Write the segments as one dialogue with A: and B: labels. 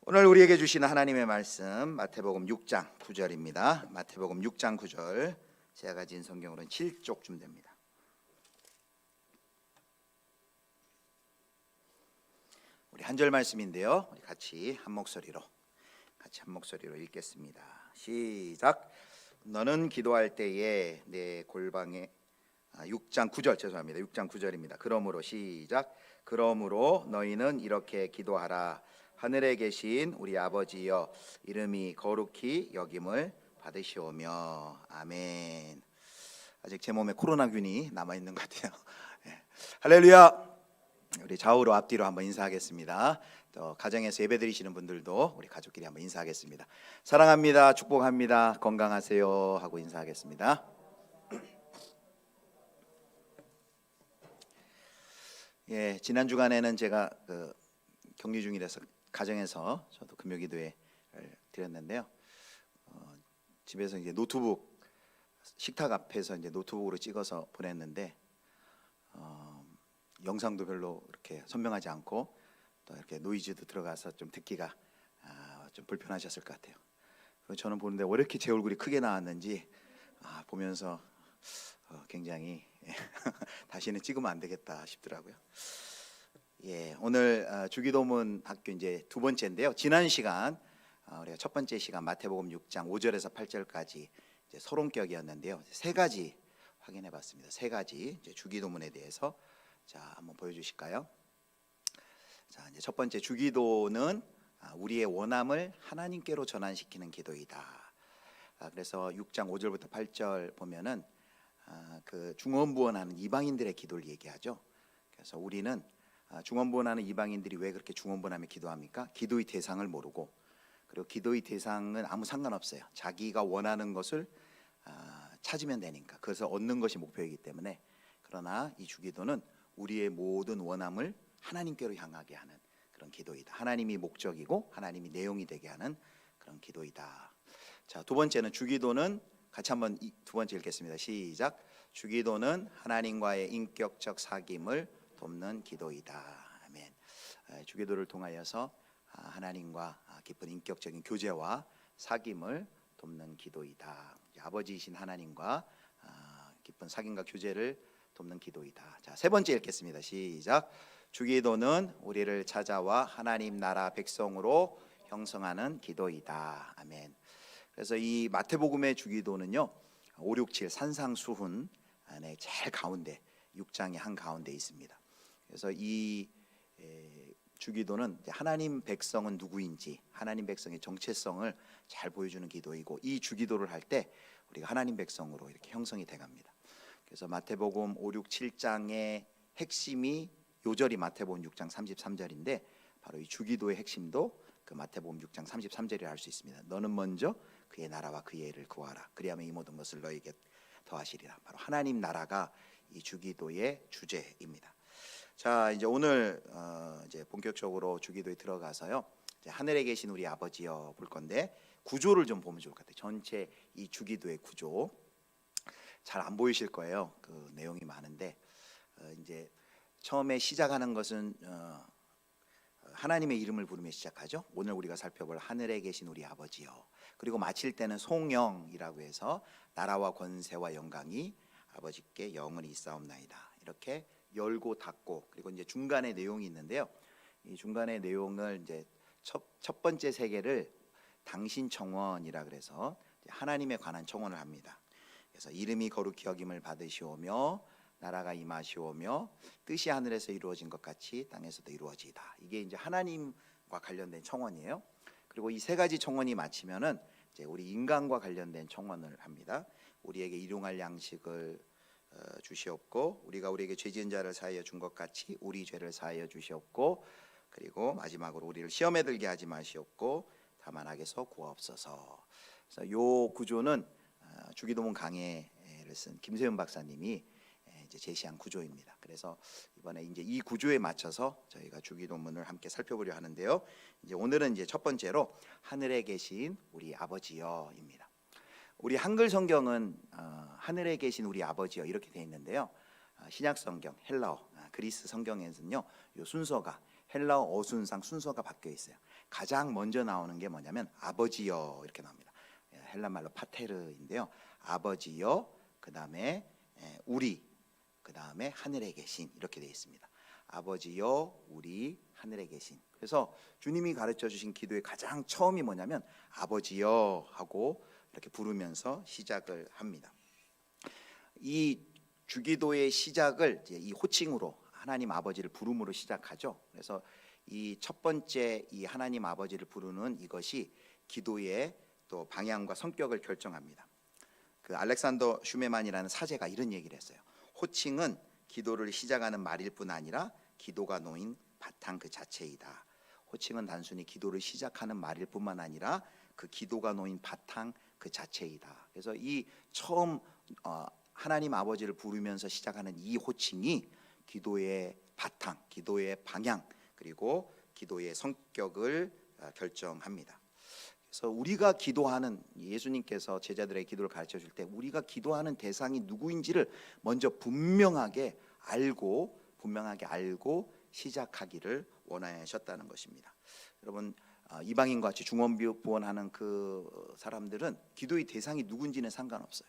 A: 오늘 우리에게 주시는 하나님의 말씀 마태복음 6장 9절입니다. 마태복음 6장 9절, 제가 가진 성경으로는 7쪽쯤 됩니다. 우리 한 절 말씀인데요, 우리 같이 한 목소리로 읽겠습니다. 시작. 너는 기도할 때에 내 골방에 6장 9절 죄송합니다. 6장 9절입니다. 그러므로 시작. 그러므로 너희는 이렇게 기도하라. 하늘에 계신 우리 아버지여, 이름이 거룩히 여김을 받으시오며. 아멘. 아직 제 몸에 코로나균이 남아있는 것 같아요. 네. 할렐루야. 우리 좌우로 앞뒤로 한번 인사하겠습니다. 또 가정에서 예배드리시는 분들도 우리 가족끼리 한번 인사하겠습니다. 사랑합니다, 축복합니다, 건강하세요 하고 인사하겠습니다. 예, 지난 주간에는 제가 격리 중이라서 가정에서 저도 금요기도회를 드렸는데요. 집에서 이제 노트북 식탁 앞에서 이제 노트북으로 찍어서 보냈는데 영상도 별로 이렇게 선명하지 않고 또 이렇게 노이즈도 들어가서 좀 듣기가 좀 불편하셨을 것 같아요. 그리고 저는 보는데 왜 이렇게 제 얼굴이 크게 나왔는지 보면서 굉장히 다시는 찍으면 안 되겠다 싶더라고요. 예, 오늘 주기도문 학교 이제 두 번째인데요. 지난 시간 우리가 첫 번째 시간 마태복음 6장 5절에서 8절까지 이제 서론격이었는데요. 세 가지 확인해봤습니다. 세 가지 이제 주기도문에 대해서 자 한번 보여주실까요? 자 이제 첫 번째, 주기도는 우리의 원함을 하나님께로 전환시키는 기도이다. 그래서 6장 5절부터 8절 보면은 그 중언부언하는 이방인들의 기도를 얘기하죠. 그래서 우리는 중언부언하는 이방인들이 왜 그렇게 중언부언하며 기도합니까? 기도의 대상을 모르고, 그리고 기도의 대상은 아무 상관없어요. 자기가 원하는 것을 찾으면 되니까, 그래서 얻는 것이 목표이기 때문에. 그러나 이 주기도는 우리의 모든 원함을 하나님께로 향하게 하는 그런 기도이다. 하나님이 목적이고 하나님이 내용이 되게 하는 그런 기도이다. 자, 두 번째는 주기도는 같이 한번 두 번째 읽겠습니다. 시작. 주기도는 하나님과의 인격적 사귐을 돕는 기도이다. 아멘. 주기도를 통하여서 하나님과 깊은 인격적인 교제와 사귐을 돕는 기도이다. 아버지이신 하나님과 깊은 사귐과 교제를 돕는 기도이다. 자, 세 번째 읽겠습니다. 시작. 주기도는 우리를 찾아와 하나님 나라 백성으로 형성하는 기도이다. 아멘. 그래서 이 마태복음의 주기도는요, 5, 6, 7 산상수훈 안에 제일 가운데 6장의 한 가운데 있습니다. 그래서 이 주기도는 하나님 백성은 누구인지, 하나님 백성의 정체성을 잘 보여주는 기도이고, 이 주기도를 할 때 우리가 하나님 백성으로 이렇게 형성이 돼갑니다. 그래서 마태복음 5, 6, 7장의 핵심이 요절이 마태복음 6장 33절인데 바로 이 주기도의 핵심도 그 마태복음 6장 33절이라 할 수 있습니다. 너는 먼저 그의 나라와 그의 의를 구하라. 그리하면 이 모든 것을 너에게 더하시리라. 바로 하나님 나라가 이 주기도의 주제입니다. 자, 이제 오늘 이제 본격적으로 주기도에 들어가서요, 이제 하늘에 계신 우리 아버지여 볼 건데, 구조를 좀 보면 좋을 것 같아요. 전체 이 주기도의 구조 잘 안 보이실 거예요. 그 내용이 많은데 이제 처음에 시작하는 것은 하나님의 이름을 부르며 시작하죠. 오늘 우리가 살펴볼 하늘에 계신 우리 아버지여. 그리고 마칠 때는 송영이라고 해서 나라와 권세와 영광이 아버지께 영원히 있사옵나이다. 이렇게 열고 닫고, 그리고 이제 중간에 내용이 있는데요. 이 중간의 내용을 이제 첫 번째 세 개를 당신 청원이라 그래서 하나님에 관한 청원을 합니다. 그래서 이름이 거룩히 여김을 받으시오며 나라가 임하시오며 뜻이 하늘에서 이루어진 것 같이 땅에서도 이루어지이다. 이게 이제 하나님과 관련된 청원이에요. 그리고 이 세 가지 청원이 마치면은 이제 우리 인간과 관련된 청원을 합니다. 우리에게 일용할 양식을 주시옵고, 우리가 우리에게 죄 지은 자를 사하여 준 것 같이 우리 죄를 사하여 주시옵고, 그리고 마지막으로 우리를 시험에 들게 하지 마시옵고 다만 악에서 구하옵소서. 그래서 요 구조는 주기도문 강해를 쓴 김세윤 박사님이 이제 제시한 구조입니다. 그래서 이번에 이제 이 구조에 맞춰서 저희가 주기도문을 함께 살펴보려 하는데요. 이제 오늘은 이제 첫 번째로 하늘에 계신 우리 아버지여입니다. 우리 한글 성경은 하늘에 계신 우리 아버지여 이렇게 되어 있는데요. 신약 성경 헬라어 그리스 성경에서는요, 이 순서가 헬라어 어순상 순서가 바뀌어 있어요. 가장 먼저 나오는 게 뭐냐면 아버지여 이렇게 나옵니다. 헬라 말로 파테르인데요. 아버지여, 그 다음에 우리, 그 다음에 하늘에 계신 이렇게 되어 있습니다. 아버지여, 우리, 하늘에 계신. 그래서 주님이 가르쳐 주신 기도의 가장 처음이 뭐냐면 아버지여 하고 이렇게 부르면서 시작을 합니다. 이 주기도의 시작을 이제 이 호칭으로 하나님 아버지를 부름으로 시작하죠. 그래서 이 첫 번째 이 하나님 아버지를 부르는 이것이 기도의 또 방향과 성격을 결정합니다. 그 알렉산더 슈메만이라는 사제가 이런 얘기를 했어요. 호칭은 기도를 시작하는 말일 뿐 아니라 기도가 놓인 바탕 그 자체이다. 호칭은 단순히 기도를 시작하는 말일 뿐만 아니라 그 기도가 놓인 바탕 그 자체이다. 그래서 이 처음 하나님 아버지를 부르면서 시작하는 이 호칭이 기도의 바탕, 기도의 방향, 그리고 기도의 성격을 결정합니다. 그래서 우리가 기도하는, 예수님께서 제자들의 기도를 가르쳐 줄 때 우리가 기도하는 대상이 누구인지를 먼저 분명하게 알고 시작하기를 원하셨다는 것입니다. 여러분, 이방인과 같이 중원부원하는 그 사람들은 기도의 대상이 누군지는 상관없어요.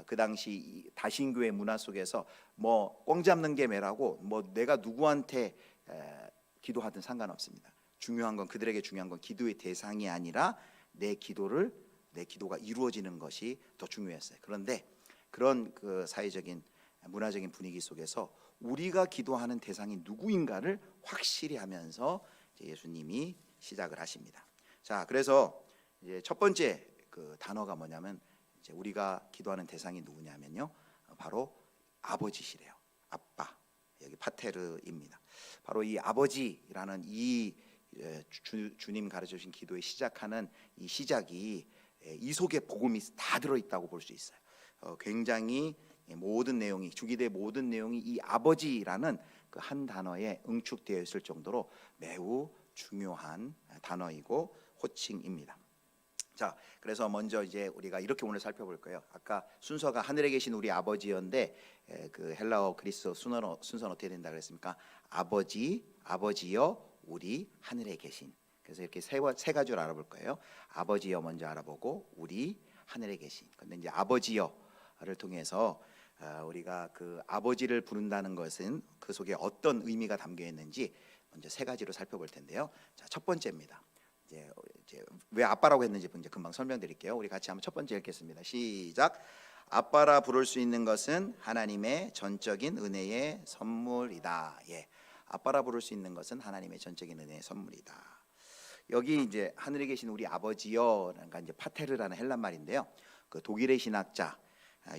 A: 그 당시 다신교의 문화 속에서 뭐 꽝 잡는 게 매라고 뭐 내가 누구한테 기도하든 상관없습니다. 중요한 건, 그들에게 중요한 건 기도의 대상이 아니라 내 기도가 이루어지는 것이 더 중요했어요. 그런데 그런 그 사회적인 문화적인 분위기 속에서 우리가 기도하는 대상이 누구인가를 확실히 하면서 예수님이 시작을 하십니다. 자, 그래서 이제 첫 번째 그 단어가 뭐냐면, 이제 우리가 기도하는 대상이 누구냐면요, 바로 아버지시래요. 아빠, 여기 파테르입니다. 바로 이 아버지라는 이 주님 가르쳐 주신 기도에 시작하는 이 시작이 이 속에 복음이 다 들어있다고 볼 수 있어요. 굉장히 모든 내용이, 주기도의 모든 내용이 이 아버지라는 그 한 단어에 응축되어 있을 정도로 매우 중요한 단어이고 호칭입니다. 자, 그래서 먼저 이제 우리가 이렇게 오늘 살펴볼 거예요. 아까 순서가 하늘에 계신 우리 아버지였는데 그 헬라어 그리스 순서는 어떻게 된다 그랬습니까? 아버지, 아버지여, 우리 하늘에 계신. 그래서 이렇게 세 가지를 알아볼 거예요. 아버지여 먼저 알아보고 우리 하늘에 계신. 근데 이제 아버지여를 통해서 우리가 그 아버지를 부른다는 것은 그 속에 어떤 의미가 담겨 있는지 먼저 세 가지로 살펴볼 텐데요. 자, 첫 번째입니다. 이제 왜 아빠라고 했는지 이제 금방 설명드릴게요. 우리 같이 한번 첫 번째 읽겠습니다. 시작. 아빠라 부를 수 있는 것은 하나님의 전적인 은혜의 선물이다. 예, 아빠라 부를 수 있는 것은 하나님의 전적인 은혜의 선물이다. 여기 이제 하늘에 계신 우리 아버지여, 그러니까 이제 파테르라는 헬란 말인데요. 그 독일의 신학자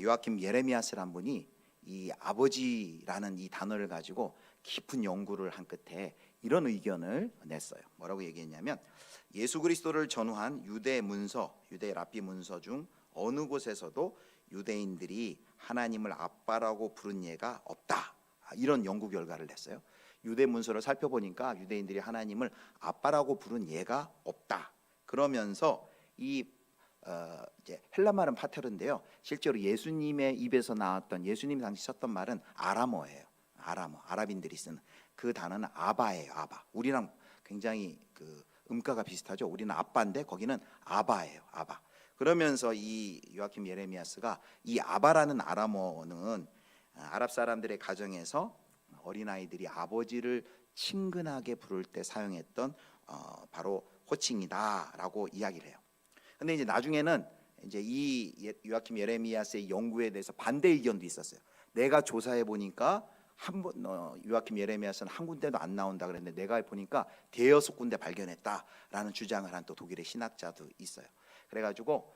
A: 요아킴 예레미야스란 분이 이 아버지라는 이 단어를 가지고 깊은 연구를 한 끝에 이런 의견을 냈어요. 뭐라고 얘기했냐면, 예수 그리스도를 전후한 유대 문서, 유대 랍비 문서 중 어느 곳에서도 유대인들이 하나님을 아빠라고 부른 예가 없다. 이런 연구 결과를 냈어요. 유대 문서를 살펴보니까 유대인들이 하나님을 아빠라고 부른 예가 없다. 그러면서 이 이제 헬라 말은 파테르인데요. 실제로 예수님의 입에서 나왔던, 예수님 당시 썼던 말은 아람어예요. 아랍인들이 쓰는 그 단어는 아바예요. 아바. 우리랑 굉장히 그 음가가 비슷하죠. 우리는 아빠인데 거기는 아바예요. 아바. 그러면서 이 요아킴 예레미야스가 이 아바라는 아람어는 아랍 사람들의 가정에서 어린아이들이 아버지를 친근하게 부를 때 사용했던 바로 호칭이다라고 이야기를 해요. 근데 이제 나중에는 이제 이 요아킴 예레미야스의 연구에 대해서 반대 의견도 있었어요. 내가 조사해 보니까 요아킴 예레미야스는 한 군데도 안 나온다 그랬는데 내가 보니까 대여섯 군데 발견했다라는 주장을 한 또 독일의 신학자도 있어요. 그래가지고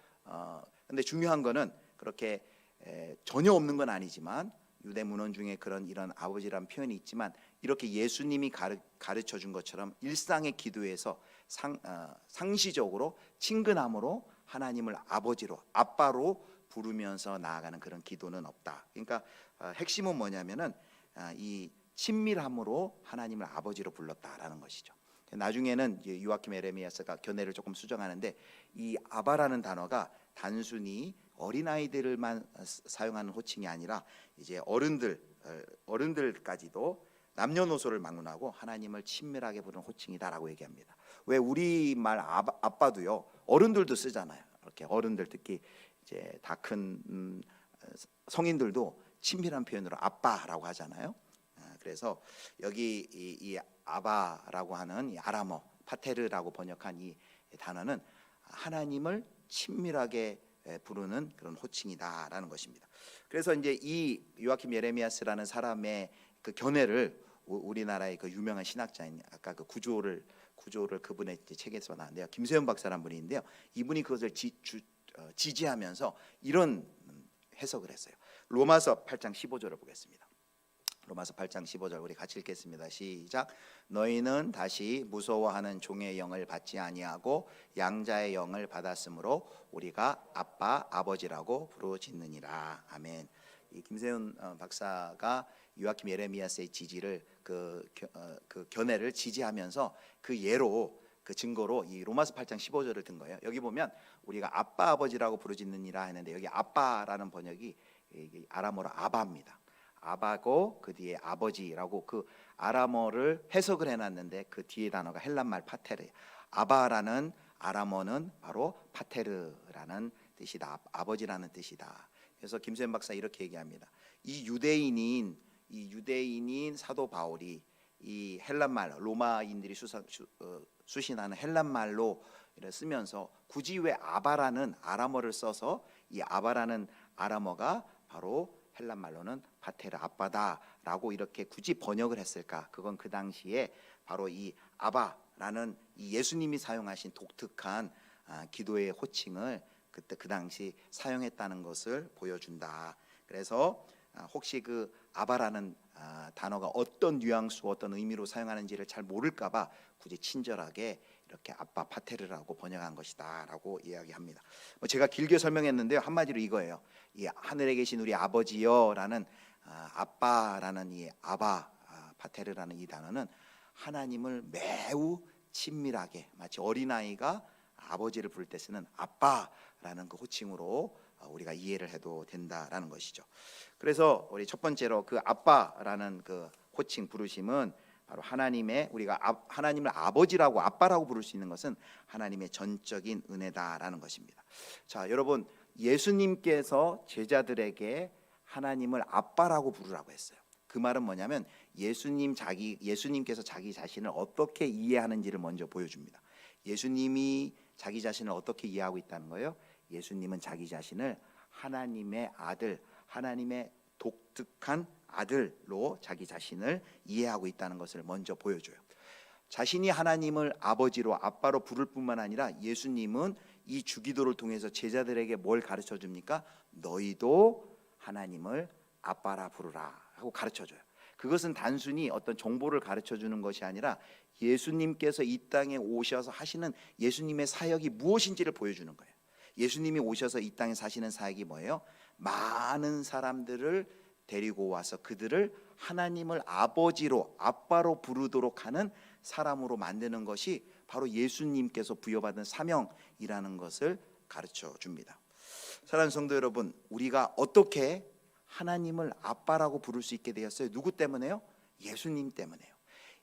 A: 근데 중요한 거는 그렇게 전혀 없는 건 아니지만 유대 문헌 중에 이런 아버지라는 표현이 있지만 이렇게 예수님이 가르쳐 준 것처럼 일상의 기도에서 상시적으로 친근함으로 하나님을 아버지로, 아빠로 부르면서 나아가는 그런 기도는 없다. 그러니까 핵심은 뭐냐면은 이 친밀함으로 하나님을 아버지로 불렀다라는 것이죠. 나중에는 요아킴 에레미야스가 견해를 조금 수정하는데 이 아바라는 단어가 단순히 어린아이들만 사용하는 호칭이 아니라 이제 어른들까지도, 남녀노소를 막론하고 하나님을 친밀하게 부르는 호칭이다라고 얘기합니다. 왜 우리말 아빠도요, 어른들도 쓰잖아요. 이렇게 어른들, 특히 이제 다 큰 성인들도 친밀한 표현으로 아빠라고 하잖아요. 그래서 여기 이 아바라고 하는 이 아람어 파테르라고 번역한 이 단어는 하나님을 친밀하게 부르는 그런 호칭이다라는 것입니다. 그래서 이제 이 요아킴 예레미야스라는 사람의 그 견해를 우리나라의 그 유명한 신학자인, 아까 그 구조를 그분의 책에서 나왔는데요, 김세현 박사라는 분이 있는데요, 이분이 그것을 지지하면서 이런 해석을 했어요. 로마서 8장 15절을 보겠습니다. 로마서 8장 15절 우리 같이 읽겠습니다. 시작. 너희는 다시 무서워하는 종의 영을 받지 아니하고 양자의 영을 받았으므로 우리가 아빠 아버지라고 부르짖느니라. 아멘. 이 김세훈 박사가 요아킴 예레미야스의 지지를 그 견해를 지지하면서 그 예로, 그 증거로 이 로마서 8장 15절을 든 거예요. 여기 보면 우리가 아빠 아버지라고 부르짖느니라 했는데, 여기 아빠라는 번역이 아람어로 아바입니다. 아바고 그 뒤에 아버지라고 그 아람어를 해석을 해놨는데, 그 뒤에 단어가 헬란말 파테르예요. 아바라는 아람어는 바로 파테르라는 뜻이다, 아버지라는 뜻이다. 그래서 김수현 박사 이렇게 얘기합니다. 이 유대인인 사도 바울이 이 헬란말, 로마인들이 수신하는 헬란말로 쓰면서 굳이 왜 아바라는 아람어를 써서 이 아바라는 아람어가 바로 헬란말로는 파테르, 아빠다라고 이렇게 굳이 번역을 했을까? 그건 그 당시에 바로 이 아바라는 이 예수님이 사용하신 독특한 기도의 호칭을 그때 그 당시 사용했다는 것을 보여준다. 그래서 혹시 그 아바라는 단어가 어떤 뉘앙스, 어떤 의미로 사용하는지를 잘 모를까봐 굳이 친절하게 이렇게 아빠 파테르라고 번역한 것이다라고 이야기합니다. 제가 길게 설명했는데요, 한마디로 이거예요. 이 하늘에 계신 우리 아버지여라는 아빠라는 이 아바 파테르라는 이 단어는 하나님을 매우 친밀하게, 마치 어린아이가 아버지를 부를 때 쓰는 아빠라는 그 호칭으로 우리가 이해를 해도 된다라는 것이죠. 그래서 우리 첫 번째로 그 아빠라는 그 호칭 부르심은 바로 우리가 하나님을 아버지라고, 아빠라고 부를 수 있는 것은 하나님의 전적인 은혜다라는 것입니다. 자, 여러분, 예수님께서 제자들에게 하나님을 아빠라고 부르라고 했어요. 그 말은 뭐냐면 예수님께서 자기 자신을 어떻게 이해하는지를 먼저 보여줍니다. 예수님이 자기 자신을 어떻게 이해하고 있다는 거예요? 예수님은 자기 자신을 하나님의 아들, 하나님의 독특한 아들로 자기 자신을 이해하고 있다는 것을 먼저 보여줘요. 자신이 하나님을 아버지로, 아빠로 부를 뿐만 아니라 예수님은 이 주기도를 통해서 제자들에게 뭘 가르쳐 줍니까? 너희도 하나님을 아빠라 부르라 하고 가르쳐 줘요. 그것은 단순히 어떤 정보를 가르쳐 주는 것이 아니라 예수님께서 이 땅에 오셔서 하시는 예수님의 사역이 무엇인지를 보여주는 거예요. 예수님이 오셔서 이 땅에 사시는 사역이 뭐예요? 많은 사람들을 데리고 와서 그들을 하나님을 아버지로, 아빠로 부르도록 하는 사람으로 만드는 것이 바로 예수님께서 부여받은 사명이라는 것을 가르쳐 줍니다. 사랑하는 성도 여러분, 우리가 어떻게 하나님을 아빠라고 부를 수 있게 되었어요? 누구 때문에요? 예수님 때문에요.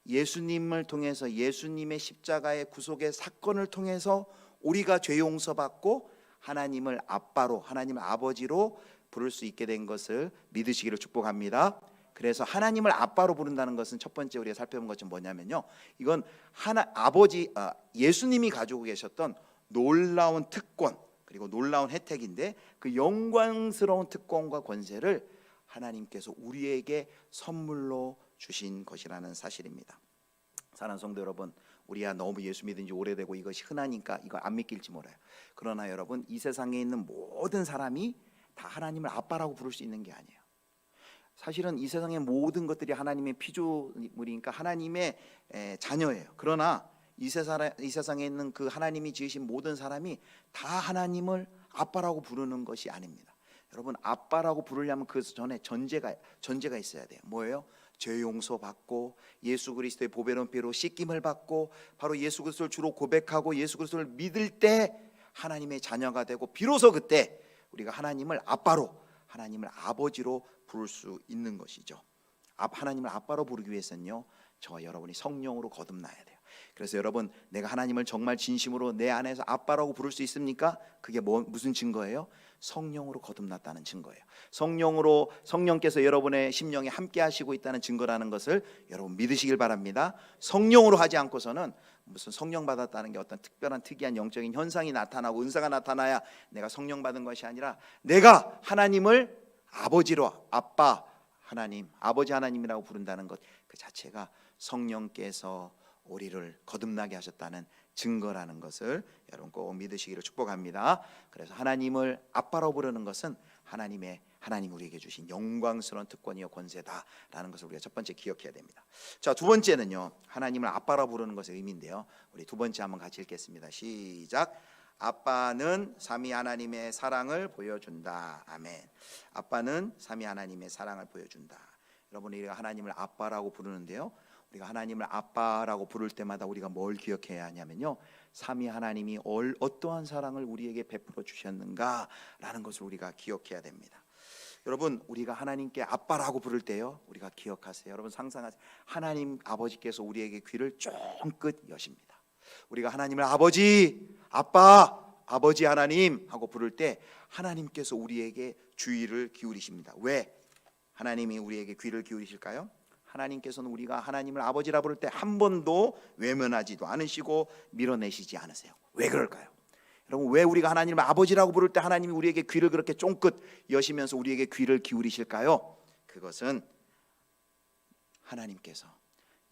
A: 예수님을 통해서, 예수님의 십자가의 구속의 사건을 통해서 우리가 죄 용서받고 하나님을 아빠로, 하나님을 아버지로 부를 수 있게 된 것을 믿으시기를 축복합니다. 그래서 하나님을 아빠로 부른다는 것은 첫 번째 우리가 살펴본 것은 뭐냐면요, 이건 예수님이 가지고 계셨던 놀라운 특권, 그리고 놀라운 혜택인데, 그 영광스러운 특권과 권세를 하나님께서 우리에게 선물로 주신 것이라는 사실입니다. 사랑하는 성도 여러분, 우리가 너무 예수 믿은 지 오래되고 이것이 흔하니까 이거 안 믿길지 몰라요. 그러나 여러분, 이 세상에 있는 모든 사람이 다 하나님을 아빠라고 부를 수 있는 게 아니에요. 사실은 이 세상의 모든 것들이 하나님의 피조물이니까 하나님의 자녀예요. 그러나 이 세상에 있는 그 하나님이 지으신 모든 사람이 다 하나님을 아빠라고 부르는 것이 아닙니다. 여러분, 아빠라고 부르려면 그 전에 전제가 있어야 돼요. 뭐예요? 죄 용서받고 예수 그리스도의 보배로운 피로 씻김을 받고 바로 예수 그리스도를 주로 고백하고 예수 그리스도를 믿을 때 하나님의 자녀가 되고, 비로소 그때 우리가 하나님을 아빠로, 하나님을 아버지로 부를 수 있는 것이죠. 하나님을 아빠로 부르기 위해서는요, 저와 여러분이 성령으로 거듭나야 돼요. 그래서 여러분, 내가 하나님을 정말 진심으로 내 안에서 아빠라고 부를 수 있습니까? 그게 무슨 증거예요? 성령으로 거듭났다는 증거예요. 성령께서 여러분의 심령에 함께 하시고 있다는 증거라는 것을 여러분 믿으시길 바랍니다. 성령으로 하지 않고서는 무슨 성령 받았다는 게 어떤 특이한 영적인 현상이 나타나고 은사가 나타나야 내가 성령 받은 것이 아니라, 내가 하나님을 아버지로, 아빠 하나님, 아버지 하나님이라고 부른다는 것 그 자체가 성령께서 우리를 거듭나게 하셨다는 증거라는 것을 여러분 꼭 믿으시기를 축복합니다. 그래서 하나님을 아빠로 부르는 것은 하나님 우리에게 주신 영광스러운 특권이요 권세다라는 것을 우리가 첫 번째 기억해야 됩니다. 자, 두 번째는요, 하나님을 아빠로 부르는 것의 의미인데요. 우리 두 번째 한번 같이 읽겠습니다. 시작. 아빠는 삼위 하나님의 사랑을 보여준다. 아멘. 아빠는 삼위 하나님의 사랑을 보여준다. 여러분, 우리가 하나님을 아빠라고 부르는데요, 우리가 하나님을 아빠라고 부를 때마다 우리가 뭘 기억해야 하냐면요, 삼위 하나님이 어떠한 사랑을 우리에게 베풀어 주셨는가라는 것을 우리가 기억해야 됩니다. 여러분, 우리가 하나님께 아빠라고 부를 때요, 우리가 기억하세요. 여러분 상상하세요. 하나님 아버지께서 우리에게 귀를 쫑긋 여십니다. 우리가 하나님을 아버지, 아빠, 아버지 하나님 하고 부를 때 하나님께서 우리에게 주의를 기울이십니다. 왜 하나님이 우리에게 귀를 기울이실까요? 하나님께서는 우리가 하나님을 아버지라 부를 때 한 번도 외면하지도 않으시고 밀어내시지 않으세요. 왜 그럴까요? 여러분, 왜 우리가 하나님을 아버지라고 부를 때 하나님이 우리에게 귀를 그렇게 쫑긋 여시면서 우리에게 귀를 기울이실까요? 그것은 하나님께서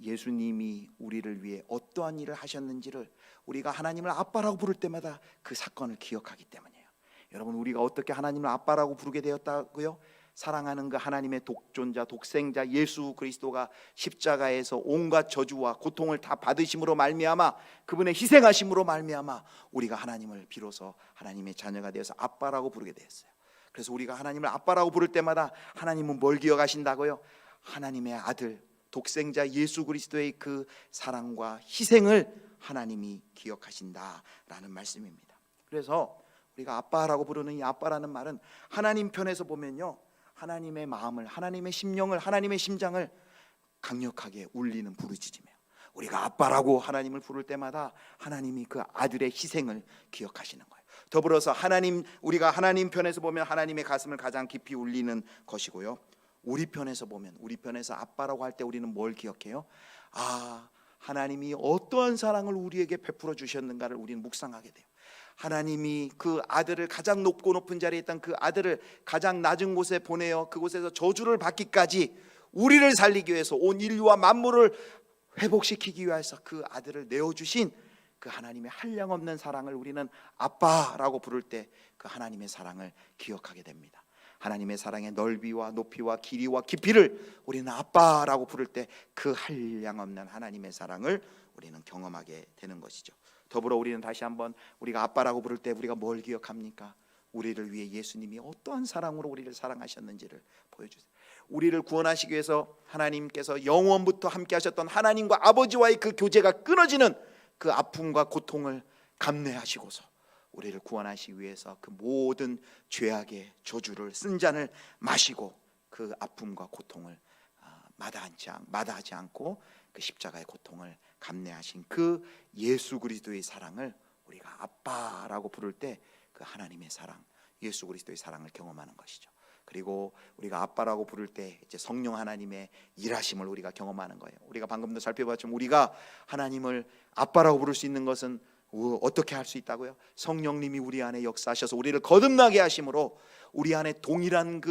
A: 예수님이 우리를 위해 어떠한 일을 하셨는지를 우리가 하나님을 아빠라고 부를 때마다 그 사건을 기억하기 때문이에요. 여러분, 우리가 어떻게 하나님을 아빠라고 부르게 되었다고요? 사랑하는 그 하나님의 독존자, 독생자 예수 그리스도가 십자가에서 온갖 저주와 고통을 다 받으심으로 말미암아, 그분의 희생하심으로 말미암아 우리가 하나님을 비로소 하나님의 자녀가 되어서 아빠라고 부르게 되었어요. 그래서 우리가 하나님을 아빠라고 부를 때마다 하나님은 뭘 기억하신다고요? 하나님의 아들 독생자 예수 그리스도의 그 사랑과 희생을 하나님이 기억하신다라는 말씀입니다. 그래서 우리가 아빠라고 부르는 이 아빠라는 말은 하나님 편에서 보면요, 하나님의 마음을, 하나님의 심령을, 하나님의 심장을 강력하게 울리는 부르짖음이에요. 우리가 아빠라고 하나님을 부를 때마다 하나님이 그 아들의 희생을 기억하시는 거예요. 더불어서 우리가 하나님 편에서 보면 하나님의 가슴을 가장 깊이 울리는 것이고요, 우리 편에서 보면, 우리 편에서 아빠라고 할 때 우리는 뭘 기억해요? 하나님이 어떠한 사랑을 우리에게 베풀어 주셨는가를 우리는 묵상하게 돼요. 하나님이 그 아들을, 가장 높고 높은 자리에 있던 그 아들을 가장 낮은 곳에 보내어 그곳에서 저주를 받기까지 우리를 살리기 위해서, 온 인류와 만물을 회복시키기 위해서 그 아들을 내어주신 그 하나님의 한량없는 사랑을 우리는 아빠라고 부를 때 그 하나님의 사랑을 기억하게 됩니다. 하나님의 사랑의 넓이와 높이와 길이와 깊이를 우리는 아빠라고 부를 때 그 한량없는 하나님의 사랑을 우리는 경험하게 되는 것이죠. 더불어 우리는 다시 한번 우리가 아빠라고 부를 때 우리가 뭘 기억합니까? 우리를 위해 예수님이 어떠한 사랑으로 우리를 사랑하셨는지를 보여주세요. 우리를 구원하시기 위해서 하나님께서 영원부터 함께 하셨던 하나님과 아버지와의 그 교제가 끊어지는 그 아픔과 고통을 감내하시고서 우리를 구원하시기 위해서 그 모든 죄악의 저주를 쓴 잔을 마시고 그 아픔과 고통을 마다하지 않고 그 십자가의 고통을 감내하신 그 예수 그리스도의 사랑을 우리가 아빠라고 부를 때 그 하나님의 사랑, 예수 그리스도의 사랑을 경험하는 것이죠. 그리고 우리가 아빠라고 부를 때 이제 성령 하나님의 일하심을 우리가 경험하는 거예요. 우리가 방금도 살펴봤지만 우리가 하나님을 아빠라고 부를 수 있는 것은 어떻게 할 수 있다고요? 성령님이 우리 안에 역사하셔서 우리를 거듭나게 하심으로 우리 안에 동일한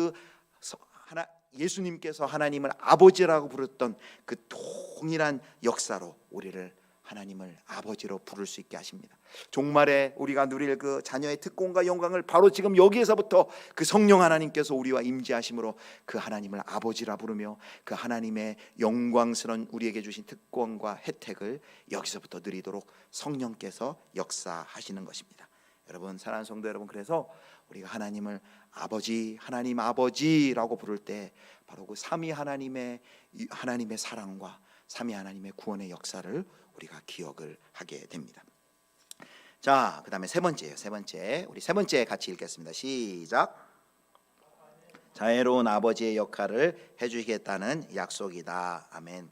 A: 예수님께서 하나님을 아버지라고 부르던 그 동일한 역사로 우리를 하나님을 아버지로 부를 수 있게 하십니다. 종말에 우리가 누릴 그 자녀의 특권과 영광을 바로 지금 여기에서부터 그 성령 하나님께서 우리와 임재하심으로 그 하나님을 아버지라 부르며 그 하나님의 영광스러운 우리에게 주신 특권과 혜택을 여기서부터 누리도록 성령께서 역사하시는 것입니다. 여러분, 사랑하는 성도 여러분, 그래서 우리가 하나님을 하나님 아버지라고 부를 때 바로 그 삼위 하나님의 사랑과 삼위 하나님의 구원의 역사를 우리가 기억을 하게 됩니다. 자, 그 다음에 세 번째예요. 우리 세 번째 같이 읽겠습니다. 시작. 자애로운 아버지의 역할을 해주시겠다는 약속이다. 아멘.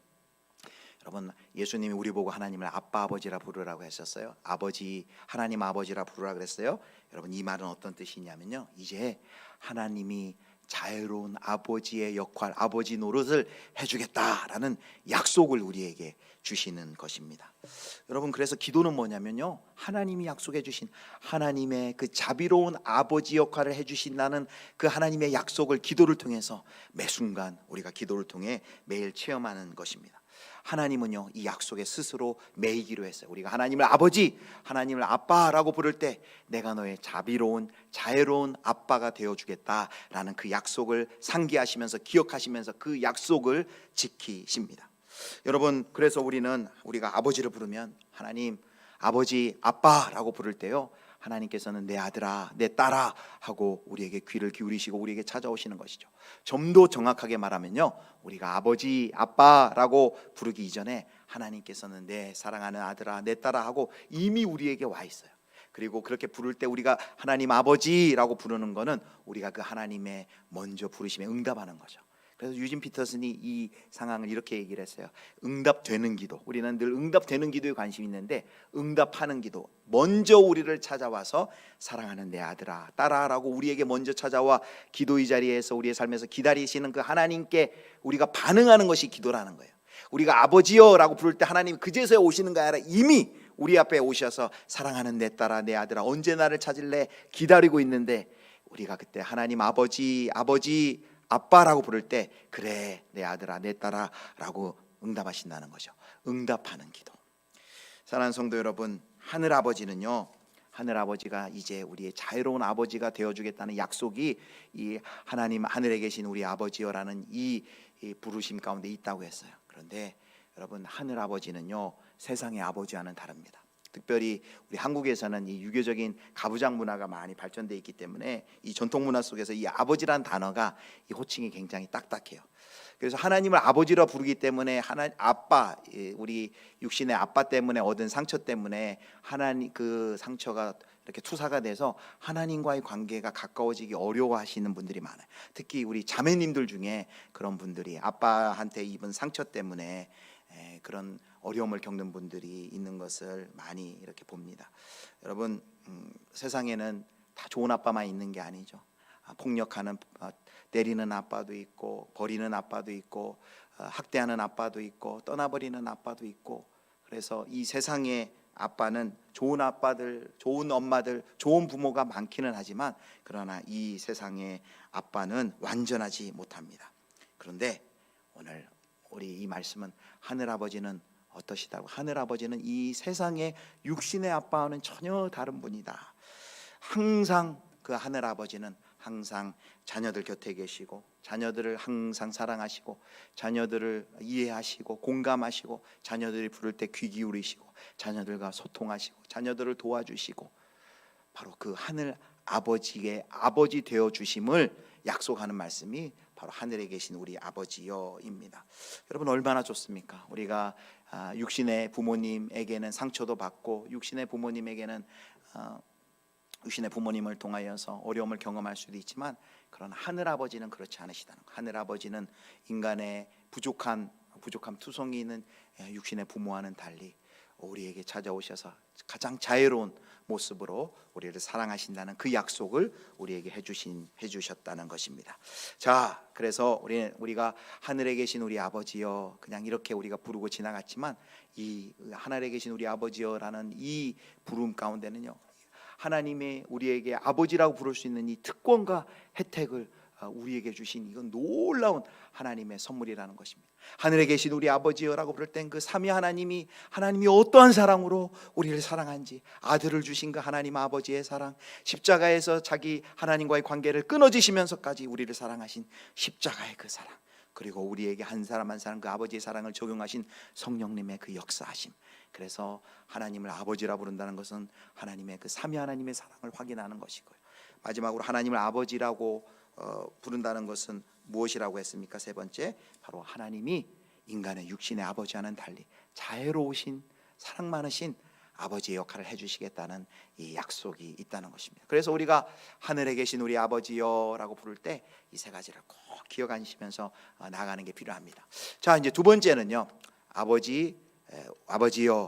A: 여러분, 예수님이 우리 보고 하나님을 아빠 아버지라 부르라고 하셨어요. 아버지, 하나님 아버지라 부르라 그랬어요. 여러분, 이 말은 어떤 뜻이냐면요, 이제 하나님이 자유로운 아버지의 역할, 아버지 노릇을 해주겠다라는 약속을 우리에게 주시는 것입니다. 여러분, 그래서 기도는 뭐냐면요, 하나님이 약속해 주신 하나님의 그 자비로운 아버지 역할을 해주신다는 그 하나님의 약속을 기도를 통해서 매 순간 우리가 기도를 통해 매일 체험하는 것입니다. 하나님은요, 이 약속에 스스로 매이기로 했어요. 우리가 하나님을 아버지, 하나님을 아빠라고 부를 때 내가 너의 자비로운 자애로운 아빠가 되어주겠다라는 그 약속을 상기하시면서 기억하시면서 그 약속을 지키십니다. 여러분, 그래서 우리가 아버지를 부르면 하나님 아버지 아빠라고 부를 때요, 하나님께서는 내 아들아 내 딸아 하고 우리에게 귀를 기울이시고 우리에게 찾아오시는 것이죠. 좀 더 정확하게 말하면요, 우리가 아버지 아빠라고 부르기 이전에 하나님께서는 내 사랑하는 아들아 내 딸아 하고 이미 우리에게 와 있어요. 그리고 그렇게 부를 때 우리가 하나님 아버지라고 부르는 거는 우리가 그 하나님의 먼저 부르심에 응답하는 거죠. 그래서 유진 피터슨이 이 상황을 이렇게 얘기를 했어요. 응답되는 기도. 우리는 늘 응답되는 기도에 관심이 있는데, 응답하는 기도, 먼저 우리를 찾아와서 사랑하는 내 아들아 딸아라고 우리에게 먼저 찾아와 기도의 자리에서 우리의 삶에서 기다리시는 그 하나님께 우리가 반응하는 것이 기도라는 거예요. 우리가 아버지여라고 부를 때 하나님 그제서야 오시는 게 아니라 이미 우리 앞에 오셔서 사랑하는 내 딸아 내 아들아 언제 나를 찾을래 기다리고 있는데, 우리가 그때 하나님 아버지 아빠라고 부를 때 그래 내 아들아 내 딸아 라고 응답하신다는 거죠. 응답하는 기도. 사랑하는 성도 여러분, 하늘아버지는요, 하늘아버지가 이제 우리의 자유로운 아버지가 되어주겠다는 약속이 이 하나님 하늘에 계신 우리 아버지여라는 이 부르심 가운데 있다고 했어요. 그런데 여러분, 하늘아버지는요 세상의 아버지와는 다릅니다. 특별히 우리 한국에서는 이 유교적인 가부장 문화가 많이 발전되어 있기 때문에 이 전통 문화 속에서 이 아버지란 단어가 이 호칭이 굉장히 딱딱해요. 그래서 하나님을 아버지라 부르기 때문에 아빠, 우리 육신의 아빠 때문에 얻은 상처 때문에 하나님 그 상처가 이렇게 투사가 돼서 하나님과의 관계가 가까워지기 어려워하시는 분들이 많아요. 특히 우리 자매님들 중에 그런 분들이 아빠한테 입은 상처 때문에 그런 어려움을 겪는 분들이 있는 것을 많이 이렇게 봅니다. 여러분, 세상에는 다 좋은 아빠만 있는 게 아니죠. 폭력하는 때리는 아빠도 있고 버리는 아빠도 있고 학대하는 아빠도 있고 떠나버리는 아빠도 있고, 그래서 이 세상의 아빠는 좋은 아빠들, 좋은 엄마들, 좋은 부모가 많기는 하지만 그러나 이 세상의 아빠는 완전하지 못합니다. 그런데 오늘 우리 이 말씀은 하늘아버지는 어떠시다고? 하늘아버지는 이 세상의 육신의 아빠와는 전혀 다른 분이다. 항상 그 하늘아버지는 항상 자녀들 곁에 계시고 자녀들을 항상 사랑하시고 자녀들을 이해하시고 공감하시고 자녀들이 부를 때 귀 기울이시고 자녀들과 소통하시고 자녀들을 도와주시고, 바로 그 하늘 아버지의 아버지 되어 주심을 약속하는 말씀이 바로 하늘에 계신 우리 아버지여입니다. 여러분, 얼마나 좋습니까? 우리가 육신의 부모님에게는 상처도 받고 육신의 부모님에게는 육신의 부모님을 통하여서 어려움을 경험할 수도 있지만, 그러나 하늘 아버지는 그렇지 않으시다는 것. 하늘 아버지는 인간의 부족함 투성이 있는 육신의 부모와는 달리 우리에게 찾아오셔서 가장 자유로운 모습으로 우리를 사랑하신다는 그 약속을 우리에게 해주셨다는 것입니다. 자, 그래서 우리가 하늘에 계신 우리 아버지여 그냥 이렇게 우리가 부르고 지나갔지만, 이 하늘에 계신 우리 아버지여라는 이 부름 가운데는요, 하나님의 우리에게 아버지라고 부를 수 있는 이 특권과 혜택을 우리에게 주신 이건 놀라운 하나님의 선물이라는 것입니다. 하늘에 계신 우리 아버지여라고 부를 땐 그 삼위 하나님이 어떠한 사랑으로 우리를 사랑한지, 아들을 주신 그 하나님 아버지의 사랑, 십자가에서 자기 하나님과의 관계를 끊어지시면서까지 우리를 사랑하신 십자가의 그 사랑, 그리고 우리에게 한 사람 한 사람 그 아버지의 사랑을 적용하신 성령님의 그 역사하심. 그래서 하나님을 아버지라 부른다는 것은 하나님의 그 삼위 하나님의 사랑을 확인하는 것이고요. 마지막으로 하나님을 아버지라고 부른다는 것은 무엇이라고 했습니까? 세 번째, 바로 하나님이 인간의 육신의 아버지와는 달리 자애로우신 사랑 많으신 아버지의 역할을 해주시겠다는 이 약속이 있다는 것입니다. 그래서 우리가 하늘에 계신 우리 아버지여라고 부를 때 이 세 가지를 꼭 기억하시면서 나가는 게 필요합니다. 자, 이제 두 번째는요, 아버지여,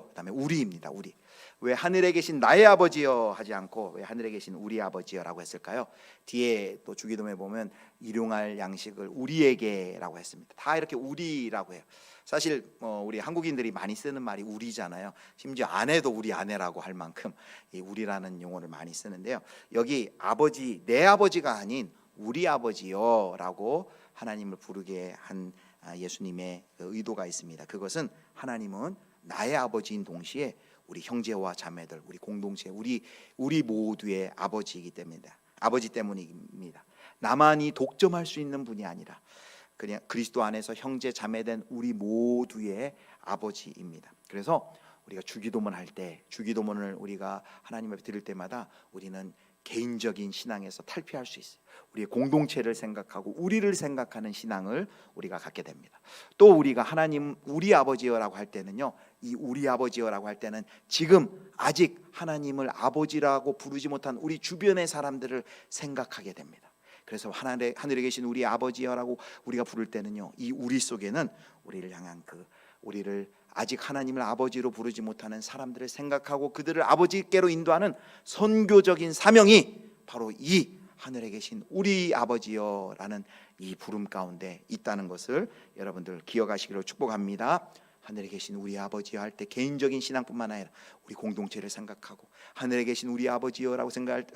A: 그다음에 우리입니다. 우리. 왜 하늘에 계신 나의 아버지여 하지 않고 왜 하늘에 계신 우리 아버지여라고 했을까요? 뒤에 또 주기도문에 보면 일용할 양식을 우리에게라고 했습니다. 다 이렇게 우리라고 해요. 사실 우리 한국인들이 많이 쓰는 말이 우리잖아요. 심지어 아내도 우리 아내라고 할 만큼 이 우리라는 용어를 많이 쓰는데요. 여기 아버지, 내 아버지가 아닌 우리 아버지여라고 하나님을 부르게 한 예수님의 의도가 있습니다. 그것은 하나님은 나의 아버지인 동시에 우리 형제와 자매들, 우리 공동체, 우리 모두의 아버지이기 때문입니다. 아버지 때문입니다. 나만이 독점할 수 있는 분이 아니라 그냥 그리스도 안에서 형제 자매된 우리 모두의 아버지입니다. 그래서 우리가 주기도문 할 때, 주기도문을 우리가 하나님 앞에 드릴 때마다 우리는 개인적인 신앙에서 탈피할 수 있어요. 우리의 공동체를 생각하고 우리를 생각하는 신앙을 우리가 갖게 됩니다. 또 우리가 하나님 우리 아버지여라고 할 때는요, 이 우리 아버지여라고 할 때는 지금 아직 하나님을 아버지라고 부르지 못한 우리 주변의 사람들을 생각하게 됩니다. 그래서 하늘에 계신 우리 아버지여라고 우리가 부를 때는요, 이 우리 속에는 우리를 향한 우리를 아직 하나님을 아버지로 부르지 못하는 사람들을 생각하고 그들을 아버지께로 인도하는 선교적인 사명이 바로 이 하늘에 계신 우리 아버지여라는 이 부름 가운데 있다는 것을 여러분들 기억하시기를 축복합니다. 하늘에 계신 우리 아버지여 할 때 개인적인 신앙뿐만 아니라 우리 공동체를 생각하고 하늘에 계신 우리 아버지여라고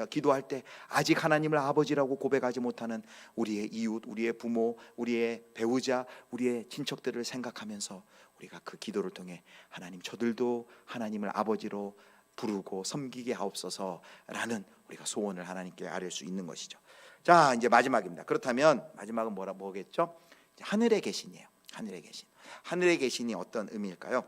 A: 기도할 때 아직 하나님을 아버지라고 고백하지 못하는 우리의 이웃, 우리의 부모, 우리의 배우자, 우리의 친척들을 생각하면서 우리가 그 기도를 통해 하나님, 저들도 하나님을 아버지로 부르고 섬기게 하옵소서라는 우리가 소원을 하나님께 아뢰 수 있는 것이죠. 자, 이제 마지막입니다. 그렇다면 마지막은 뭐겠죠? 하늘에 계신이에요. 하늘에 계신. 하늘에 계신이 어떤 의미일까요?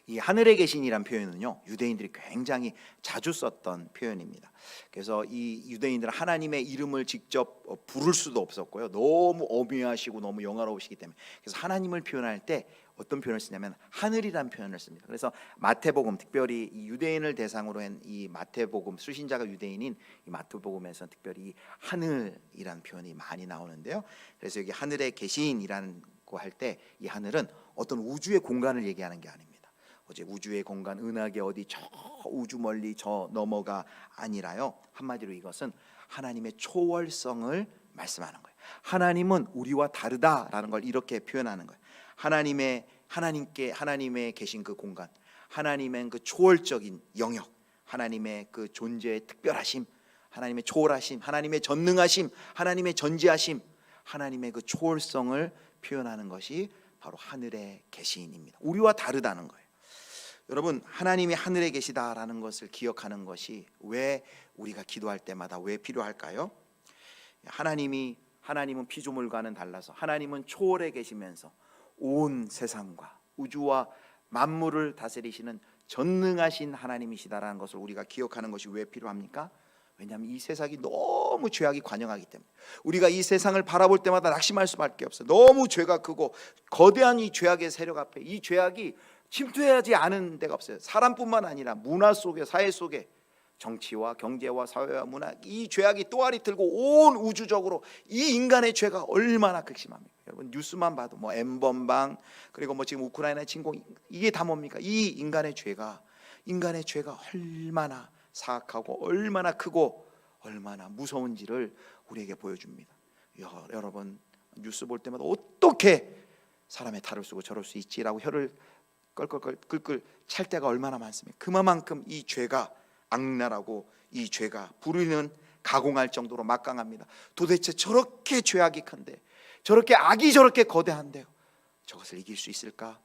A: 이 하늘에 계신이란 표현은요, 유대인들이 굉장히 자주 썼던 표현입니다. 그래서 이 유대인들은 하나님의 이름을 직접 부를 수도 없었고요, 너무 어미하시고 너무 영화로우시기 때문에, 그래서 하나님을 표현할 때 어떤 표현을 쓰냐면 하늘이란 표현을 씁니다. 그래서 마태복음, 특별히 이 유대인을 대상으로 한 이 마태복음, 수신자가 유대인인 이 마태복음에서 특별히 하늘이란 표현이 많이 나오는데요. 그래서 여기 하늘에 계신이라는 거 할 때 이 하늘은 어떤 우주의 공간을 얘기하는 게 아닙니다. 어제 우주의 공간, 은하계 어디 저 우주 멀리 저 넘어가 아니라요, 한마디로 이것은 하나님의 초월성을 말씀하는 거예요. 하나님은 우리와 다르다라는 걸 이렇게 표현하는 거예요. 하나님의 계신 그 공간, 하나님의 그 초월적인 영역, 하나님의 그 존재의 특별하심, 하나님의 초월하심, 하나님의 전능하심, 하나님의 전지하심, 하나님의 그 초월성을 표현하는 것이 바로 하늘에 계신입니다. 우리와 다르다는 거예요. 여러분, 하나님이 하늘에 계시다라는 것을 기억하는 것이 왜 우리가 기도할 때마다 왜 필요할까요? 하나님은 피조물과는 달라서 하나님은 초월해 계시면서 온 세상과 우주와 만물을 다스리시는 전능하신 하나님이시다라는 것을 우리가 기억하는 것이 왜 필요합니까? 왜냐하면 이 세상이 너무 죄악이 관영하기 때문에 우리가 이 세상을 바라볼 때마다 낙심할 수밖에 없어요. 너무 죄가 크고 거대한 이 죄악의 세력 앞에 이 죄악이 침투하지 않은 데가 없어요. 사람뿐만 아니라 문화 속에, 사회 속에, 정치와 경제와 사회와 문화, 이 죄악이 또아리 틀고 온 우주적으로 이 인간의 죄가 얼마나 극심합니까? 여러분 뉴스만 봐도 뭐 엠번방, 그리고 지금 우크라이나 침공, 이게 다 뭡니까? 이 인간의 죄가 얼마나 사악하고 얼마나 크고 얼마나 무서운지를 우리에게 보여줍니다. 여러분 뉴스 볼 때마다 어떻게 사람의 탈을 쓰고 저럴 수 있지라고 혀를 끌끌 찰 때가 얼마나 많습니까? 그만큼 이 죄가 악랄하고 이 죄가 불의는 가공할 정도로 막강합니다. 도대체 저렇게 죄악이 큰데, 저렇게 악이 저렇게 거대한데요, 저것을 이길 수 있을까?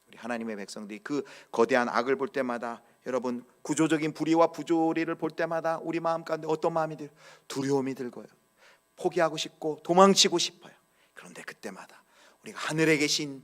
A: 우리 하나님의 백성들이 그 거대한 악을 볼 때마다, 여러분 구조적인 불의와 부조리를 볼 때마다 우리 마음 가운데 어떤 마음이 들어요? 두려움이 들고요, 포기하고 싶고 도망치고 싶어요. 그런데 그때마다 우리가 하늘에 계신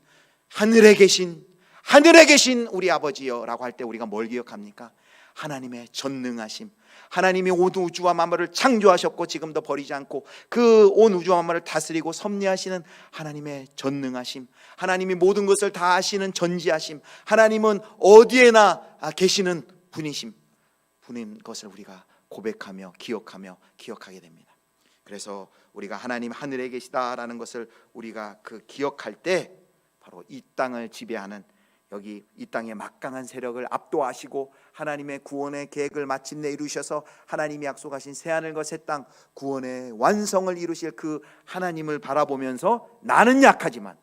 A: 우리 아버지여라고 할 때 우리가 뭘 기억합니까? 하나님의 전능하심, 하나님이 온 우주와 만물을 창조하셨고 지금도 버리지 않고 그 온 우주와 만물을 다스리고 섭리하시는 하나님의 전능하심, 하나님이 모든 것을 다 아시는 전지하심, 하나님은 어디에나 계시는 분인 것을 우리가 고백하며 기억하게 됩니다. 그래서 우리가 하나님 하늘에 계시다라는 것을 우리가 그 기억할 때 바로 이 땅을 지배하는 여기 이 땅의 막강한 세력을 압도하시고 하나님의 구원의 계획을 마침내 이루셔서 하나님이 약속하신 새하늘과 새 땅 구원의 완성을 이루실 그 하나님을 바라보면서 나는 약하지만,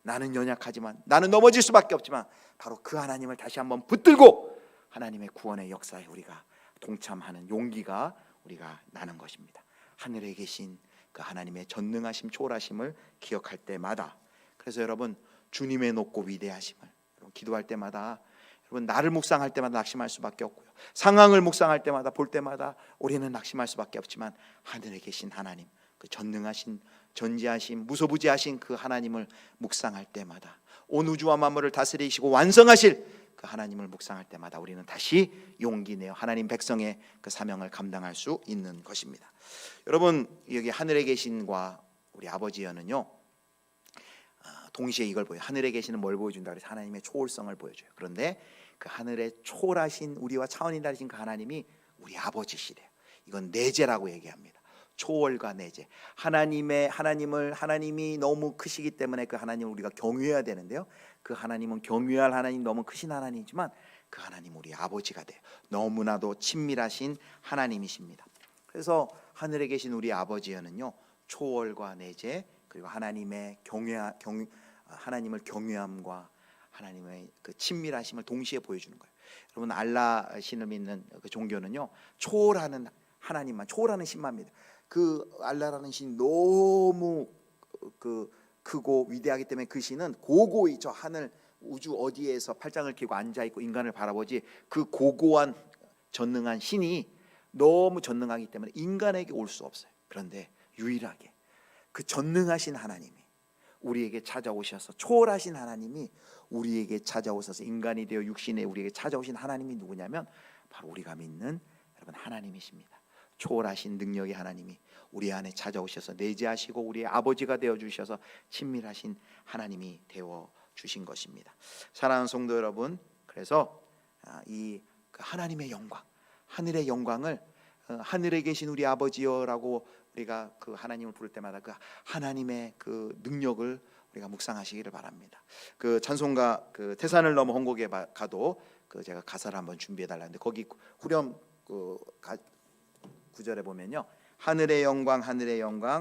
A: 나는 연약하지만, 나는 넘어질 수밖에 없지만 바로 그 하나님을 다시 한번 붙들고 하나님의 구원의 역사에 우리가 동참하는 용기가 우리가 나는 것입니다. 하늘에 계신 그 하나님의 전능하심 초월하심을 기억할 때마다, 그래서 여러분 주님의 높고 위대하심을 여러분 기도할 때마다, 여러분 나를 묵상할 때마다 낙심할 수밖에 없고요, 상황을 묵상할 때마다 볼 때마다 우리는 낙심할 수밖에 없지만 하늘에 계신 하나님, 그 전능하신 전지하신 무소부지하신 그 하나님을 묵상할 때마다, 온 우주와 만물을 다스리시고 완성하실 그 하나님을 묵상할 때마다 우리는 다시 용기 내어 하나님 백성의 그 사명을 감당할 수 있는 것입니다. 여러분 여기 하늘에 계신과 우리 아버지여는요 동시에 이걸 보여요. 하늘에 계시는 뭘 보여준다 그래서 하나님의 초월성을 보여줘요. 그런데 그 하늘에 초월하신 우리와 차원이 다르신 그 하나님이 우리 아버지시래요. 이건 내재라고 얘기합니다. 초월과 내재. 하나님이 너무 크시기 때문에 그 하나님을 우리가 경외해야 되는데요, 그 하나님은 경외할 하나님, 너무 크신 하나님이지만 그 하나님 우리 아버지가 돼요. 너무나도 친밀하신 하나님이십니다. 그래서 하늘에 계신 우리 아버지여는요 초월과 내재, 그리고 하나님을 경외함과 하나님의 그 친밀하심을 동시에 보여주는 거예요. 여러분 알라 신을 믿는 그 종교는요 초월하는 하나님만, 초월하는 신만 믿어요. 그 알라라는 신이 너무 그 크고 위대하기 때문에 그 신은 고고히 저 하늘 우주 어디에서 팔짱을 끼고 앉아 있고 인간을 바라보지, 그 고고한 전능한 신이 너무 전능하기 때문에 인간에게 올 수 없어요. 그런데 유일하게 그 전능하신 하나님이 우리에게 찾아오셔서, 초월하신 하나님이 우리에게 찾아오셔서 인간이 되어 육신에 우리에게 찾아오신 하나님이 누구냐면 바로 우리가 믿는 여러분 하나님이십니다. 초월하신 능력의 하나님이 우리 안에 찾아오셔서 내재하시고 우리의 아버지가 되어주셔서 친밀하신 하나님이 되어주신 것입니다. 사랑하는 성도 여러분, 그래서 이 하나님의 영광, 하늘의 영광을 하늘에 계신 우리 아버지여라고 우리가 그 하나님을 부를 때마다 그 하나님의 그 능력을 우리가 묵상하시기를 바랍니다. 그 찬송가 그 태산을 넘어 hon곡에 가도 그 제가 가사를 한번 준비해 달라는데 거기 후렴 그 9절에 보면요, 하늘의 영광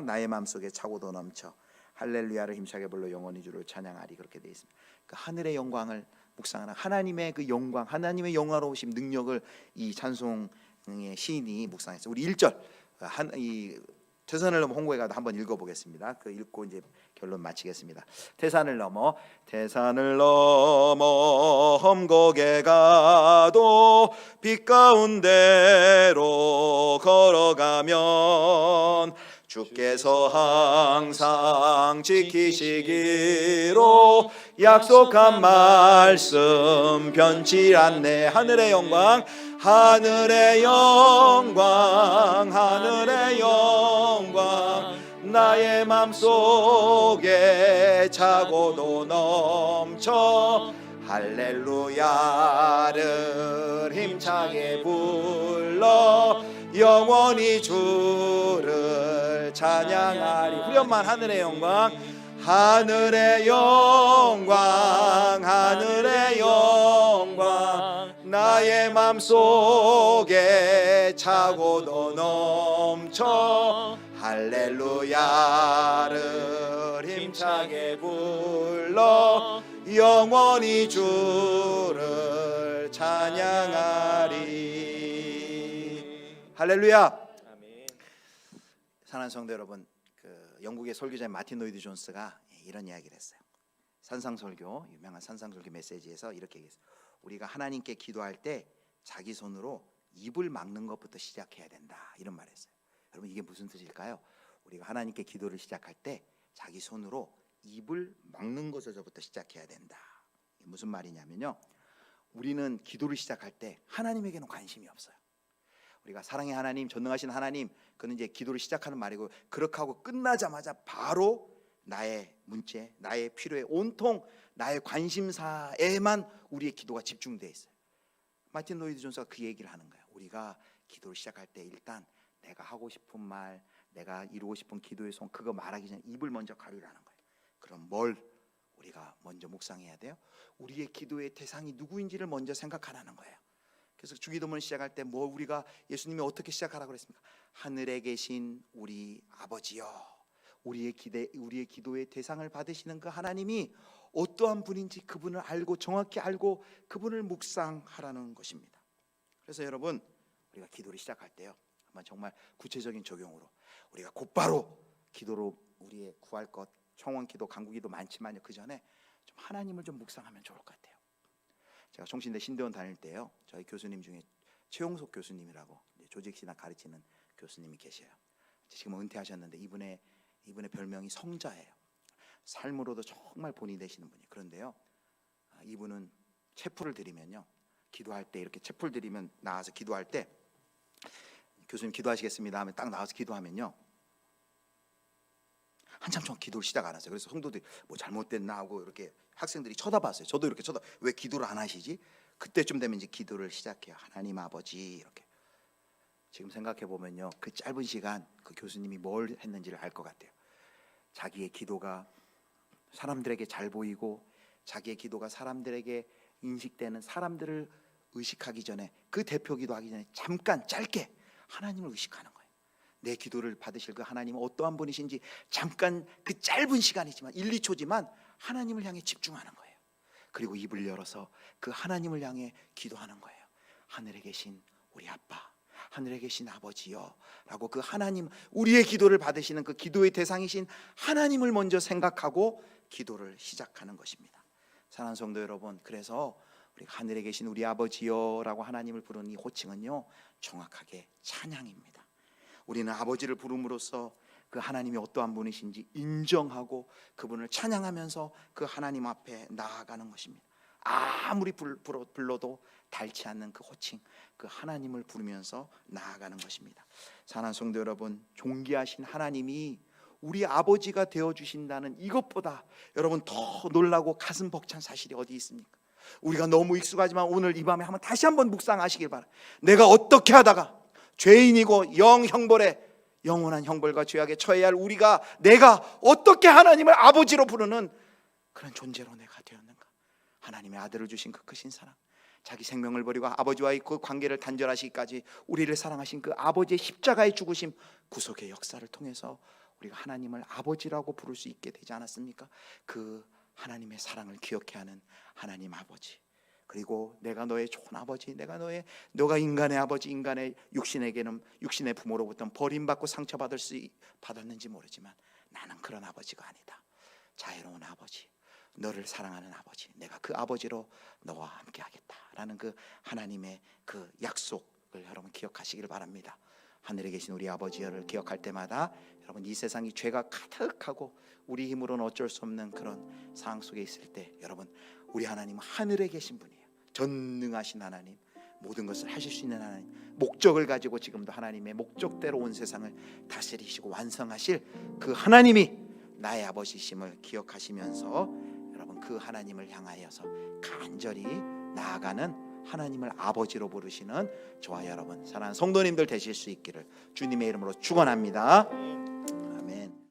A: 나의 마음속에 차고도 넘쳐 할렐루야를 힘차게 불러 영원히 주를 찬양하리, 그렇게 되어 있습니다. 그 하늘의 영광을 묵상하는 하나님의 그 영광, 하나님의 영화로우심 능력을 이 찬송의 시인이 묵상했어요. 우리 1절 이 태산을 넘어 hon곡에 가도 한번 읽어보겠습니다. 그 읽고 이제 결론 마치겠습니다. 태산을 넘어 hon곡에 가도 빛 가운데로 걸어가면 주께서 항상 지키시기로 약속한 말씀 변치 않네. 하늘의 영광 나의 맘속에 차고도 넘쳐 할렐루야를 힘차게 불러 영원히 주를 찬양하리. 후렴만 하늘의 영광 나의 맘속에 차고도 넘쳐 할렐루야를 힘차게 불러 영원히 주를 찬양하리. 할렐루야. 아멘. 사랑하는 성도 여러분, 그 영국의 설교자 마틴 로이드 존스가 이런 이야기를 했어요. 산상설교, 유명한 산상설교 메시지에서 이렇게 얘기했어요. 우리가 하나님께 기도할 때 자기 손으로 입을 막는 것부터 시작해야 된다, 이런 말을 했어요. 여러분 이게 무슨 뜻일까요? 우리가 하나님께 기도를 시작할 때 자기 손으로 입을 막는 것에서부터 시작해야 된다. 이게 무슨 말이냐면요, 우리는 기도를 시작할 때 하나님에게는 관심이 없어요. 우리가 사랑의 하나님, 전능하신 하나님, 그는 이제 기도를 시작하는 말이고, 그렇게 하고 끝나자마자 바로 나의 문제, 나의 필요에 온통 나의 관심사에만 우리의 기도가 집중되어 있어요. 마틴 로이드 존스가 그 얘기를 하는 거예요. 우리가 기도를 시작할 때 일단 내가 하고 싶은 말, 내가 이루고 싶은 기도의 소원, 그거 말하기 전에 입을 먼저 가리라는 거예요. 그럼 뭘 우리가 먼저 묵상해야 돼요? 우리의 기도의 대상이 누구인지를 먼저 생각하라는 거예요. 그래서 주기도문 시작할 때 뭐 우리가 예수님이 어떻게 시작하라고 그랬습니까? 하늘에 계신 우리 아버지여. 우리의 기도의 대상을 받으시는 그 하나님이 어떠한 분인지 그분을 알고 정확히 알고 그분을 묵상하라는 것입니다. 그래서 여러분, 우리가 기도를 시작할 때요, 한번 정말 구체적인 적용으로 우리가 곧바로 기도로 우리의 구할 것, 청원기도, 간구기도 많지만요, 그 전에 좀 하나님을 좀 묵상하면 좋을 것 같아요. 제가 총신대 신대원 다닐 때요, 저희 교수님 중에 최용석 교수님이라고 조직신학 가르치는 교수님이 계셔요. 지금 은퇴하셨는데 이분의 별명이 성자예요. 삶으로도 정말 본이 되시는 분이에요. 그런데요, 이분은 체풀을 드리면요, 기도할 때 이렇게 체풀 드리면 나와서 기도할 때 교수님 기도하시겠습니다 하면 딱 나와서 기도하면요, 한참 동안 기도를 시작 안 하세요. 그래서 성도들이 뭐 잘못됐나 하고 이렇게 학생들이 쳐다봤어요. 저도 이렇게 왜 기도를 안 하시지? 그때쯤 되면 이제 기도를 시작해요. 하나님 아버지, 이렇게. 지금 생각해 보면요, 그 짧은 시간 그 교수님이 뭘 했는지를 알 것 같아요. 자기의 기도가 사람들에게 잘 보이고 자기의 기도가 사람들에게 인식되는, 사람들을 의식하기 전에, 그 대표 기도하기 전에 잠깐 짧게 하나님을 의식하는 거예요. 내 기도를 받으실 그 하나님은 어떠한 분이신지 잠깐 그 짧은 시간이지만 1, 2초지만 하나님을 향해 집중하는 거예요. 그리고 입을 열어서 그 하나님을 향해 기도하는 거예요. 하늘에 계신 우리 아빠, 하늘에 계신 아버지여 라고 그 하나님, 우리의 기도를 받으시는 그 기도의 대상이신 하나님을 먼저 생각하고 기도를 시작하는 것입니다. 사랑하는 성도 여러분, 그래서 우리가 하늘에 계신 우리 아버지여 라고 하나님을 부르는 이 호칭은요, 정확하게 찬양입니다. 우리는 아버지를 부름으로써 그 하나님이 어떠한 분이신지 인정하고 그분을 찬양하면서 그 하나님 앞에 나아가는 것입니다. 아무리 불러도 닳지 않는 그 호칭, 그 하나님을 부르면서 나아가는 것입니다. 사랑하는 성도 여러분, 존귀하신 하나님이 우리 아버지가 되어주신다는 이것보다 여러분 더 놀라고 가슴 벅찬 사실이 어디 있습니까? 우리가 너무 익숙하지만 오늘 이 밤에 한번 다시 한번 묵상하시길 바랍니다. 내가 어떻게 하다가 죄인이고 형벌에 영원한 형벌과 죄악에 처해야 할 내가 어떻게 하나님을 아버지로 부르는 그런 존재로 내가 되었는가? 하나님의 아들을 주신 그 크신 사랑, 자기 생명을 버리고 아버지와의 그 관계를 단절하시기까지 우리를 사랑하신 그 아버지의 십자가의 죽으심, 구속의 역사를 통해서 우리가 하나님을 아버지라고 부를 수 있게 되지 않았습니까? 그 하나님의 사랑을 기억해야 하는 하나님 아버지, 그리고 내가 너의 좋은 아버지, 너가 인간의 아버지, 인간의 육신의 부모로부터 버림받고 받았는지 모르지만 나는 그런 아버지가 아니다. 자애로운 아버지, 너를 사랑하는 아버지, 내가 그 아버지로 너와 함께 하겠다라는 그 하나님의 그 약속을 여러분 기억하시기를 바랍니다. 하늘에 계신 우리 아버지를 기억할 때마다 여러분, 이 세상이 죄가 가득하고 우리 힘으로는 어쩔 수 없는 그런 상황 속에 있을 때 여러분, 우리 하나님은 하늘에 계신 분이에요. 전능하신 하나님, 모든 것을 하실 수 있는 하나님, 목적을 가지고 지금도 하나님의 목적대로 온 세상을 다스리시고 완성하실 그 하나님이 나의 아버지심을 기억하시면서 여러분, 그 하나님을 향하여서 간절히 나아가는, 하나님을 아버지로 부르시는 저와 여러분, 사랑하는 성도님들 되실 수 있기를 주님의 이름으로 축원합니다.